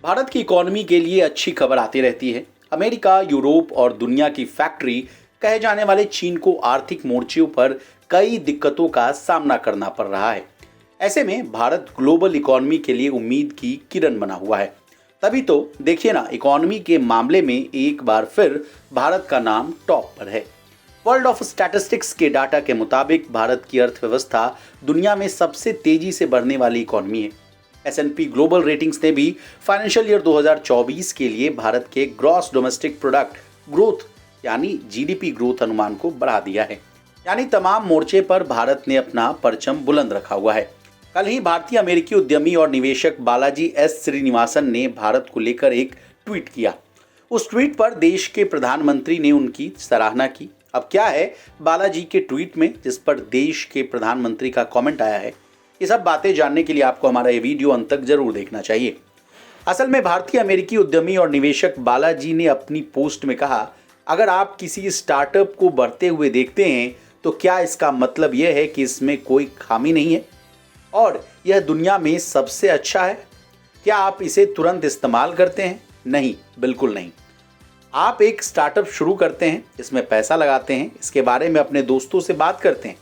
भारत की इकोनॉमी के लिए अच्छी खबर आती रहती है। अमेरिका, यूरोप और दुनिया की फैक्ट्री कहे जाने वाले चीन को आर्थिक मोर्चों पर कई दिक्कतों का सामना करना पड़ रहा है। ऐसे में भारत ग्लोबल इकोनॉमी के लिए उम्मीद की किरण बना हुआ है। तभी तो देखिए ना, इकोनॉमी के मामले में एक बार फिर भारत का नाम टॉप पर है। वर्ल्ड ऑफ स्टैटिस्टिक्स के डाटा के मुताबिक भारत की अर्थव्यवस्था दुनिया में सबसे तेजी से बढ़ने वाली इकोनॉमी है। S&P ग्लोबल रेटिंग्स ने भी फाइनेंशियल ईयर 2024 के लिए भारत के ग्रॉस डोमेस्टिक प्रोडक्ट ग्रोथ यानी जीडीपी ग्रोथ अनुमान को बढ़ा दिया है। यानी तमाम मोर्चे पर भारत ने अपना परचम बुलंद रखा हुआ है। कल ही भारतीय अमेरिकी उद्यमी और निवेशक बालाजी एस श्रीनिवासन ने भारत को लेकर एक ट्वीट किया। उस ट्वीट पर देश के प्रधानमंत्री ने उनकी सराहना की। अब क्या है बालाजी के ट्वीट में जिस पर देश के प्रधानमंत्री का कमेंट आया है, ये सब बातें जानने के लिए आपको हमारा ये वीडियो अंत तक जरूर देखना चाहिए। असल में भारतीय अमेरिकी उद्यमी और निवेशक बालाजी ने अपनी पोस्ट में कहा, अगर आप किसी स्टार्टअप को बढ़ते हुए देखते हैं तो क्या इसका मतलब यह है कि इसमें कोई खामी नहीं है और यह दुनिया में सबसे अच्छा है? क्या आप इसे तुरंत इस्तेमाल करते हैं? नहीं, बिल्कुल नहीं। आप एक स्टार्टअप शुरू करते हैं, इसमें पैसा लगाते हैं, इसके बारे में अपने दोस्तों से बात करते हैं।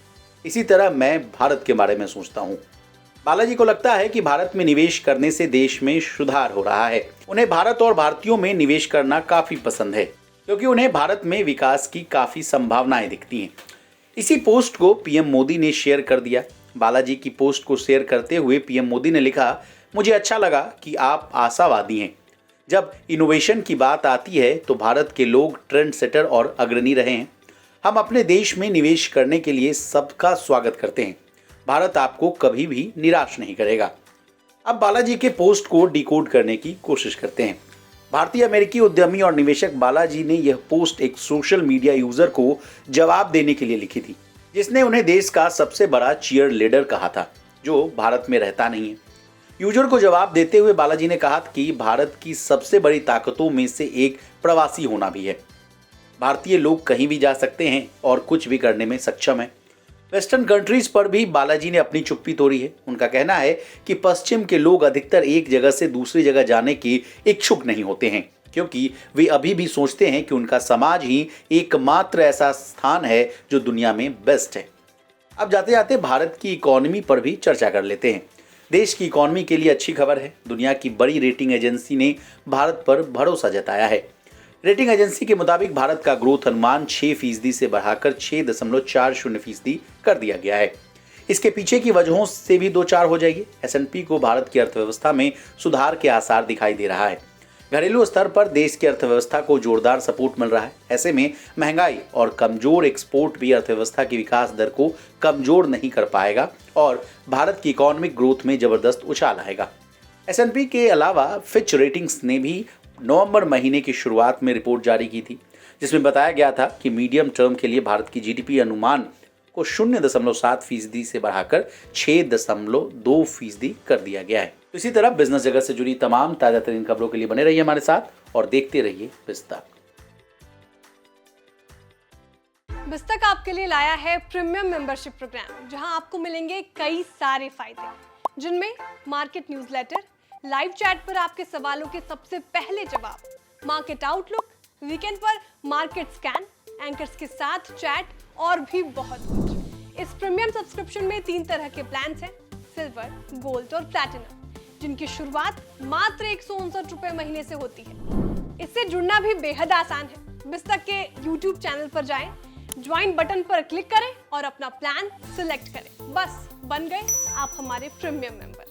इसी तरह मैं भारत के बारे में सोचता हूँ। बालाजी को लगता है कि भारत में निवेश करने से देश में सुधार हो रहा है। उन्हें भारत और भारतीयों में निवेश करना काफी पसंद है क्योंकि उन्हें भारत में विकास की काफी संभावनाएं दिखती हैं। इसी पोस्ट को पीएम मोदी ने शेयर कर दिया। बालाजी की पोस्ट को शेयर करते हुए पीएम मोदी ने लिखा, मुझे अच्छा लगा कि आप आशावादी हैं। जब इनोवेशन की बात आती है तो भारत के लोग ट्रेंड सेटर और अग्रणी रहे हैं। हम अपने देश में निवेश करने के लिए सबका स्वागत करते हैं। भारत आपको कभी भी निराश नहीं करेगा। अब बालाजी के पोस्ट को डिकोड करने की कोशिश करते हैं। भारतीय अमेरिकी उद्यमी और निवेशक बालाजी ने यह पोस्ट एक सोशल मीडिया यूजर को जवाब देने के लिए लिखी थी, जिसने उन्हें देश का सबसे बड़ा चीयर लीडर कहा था, जो भारत में रहता नहीं है। यूजर को जवाब देते हुए बालाजी ने कहा कि भारत की सबसे बड़ी ताकतों में से एक प्रवासी होना भी है। भारतीय लोग कहीं भी जा सकते हैं और कुछ भी करने में सक्षम हैं। वेस्टर्न कंट्रीज पर भी बालाजी ने अपनी चुप्पी तोड़ी है। उनका कहना है कि पश्चिम के लोग अधिकतर एक जगह से दूसरी जगह जाने के इच्छुक नहीं होते हैं क्योंकि वे अभी भी सोचते हैं कि उनका समाज ही एकमात्र ऐसा स्थान है जो दुनिया में बेस्ट है। अब जाते जाते भारत की इकोनॉमी पर भी चर्चा कर लेते हैं। देश की इकोनॉमी के लिए अच्छी खबर है। दुनिया की बड़ी रेटिंग एजेंसी ने भारत पर भरोसा जताया है। रेटिंग एजेंसी के मुताबिक भारत का ग्रोथ अनुमान 6% से बढ़ाकर 6.40% कर दिया गया है। इसके पीछे की वजहों से भी दो चार हो जाएगी। S&P को भारत की अर्थव्यवस्था में सुधार के आसार दिखाई दे रहा है। घरेलू स्तर पर देश की अर्थव्यवस्था को जोरदार सपोर्ट मिल रहा है। ऐसे में महंगाई और कमजोर एक्सपोर्ट भी अर्थव्यवस्था की विकास दर को कमजोर नहीं कर पाएगा और भारत की इकोनॉमिक ग्रोथ में जबरदस्त उछाल आएगा। S&P के अलावा फिच रेटिंग्स ने भी नवंबर महीने की शुरुआत में रिपोर्ट जारी की थी, जिसमें बताया गया था कि मीडियम टर्म के लिए भारत की जीडीपी अनुमान को 0.7% से बढ़ाकर 6.2% कर दिया गया है। तो इसी तरह बिजनेस जगत से जुड़ी तमाम ताजा तरीन खबरों के लिए बने रहिए हमारे साथ और देखते रहिए बिस्तक। बिस्तक आपके लिए लाया है प्रीमियम मेंबरशिप प्रोग्राम, जहां आपको मिलेंगे कई सारे फायदे, जिनमें मार्केट न्यूज़लेटर, लाइव चैट पर आपके सवालों के सबसे पहले जवाब, मार्केट आउटलुक, वीकेंड पर मार्केट स्कैन, एंकर्स के साथ चैट और भी बहुत कुछ। इस प्रीमियम सब्सक्रिप्शन में 3 तरह के प्लान्स हैं, सिल्वर, गोल्ड और प्लैटिनम, जिनकी शुरुआत मात्र 159 रुपए महीने से होती है। इससे जुड़ना भी बेहद आसान है। बिस्तक के YouTube चैनल पर जाएं, ज्वाइन बटन पर क्लिक करें और अपना प्लान सिलेक्ट करें। बस बन गए आप हमारे प्रीमियम मेंबर।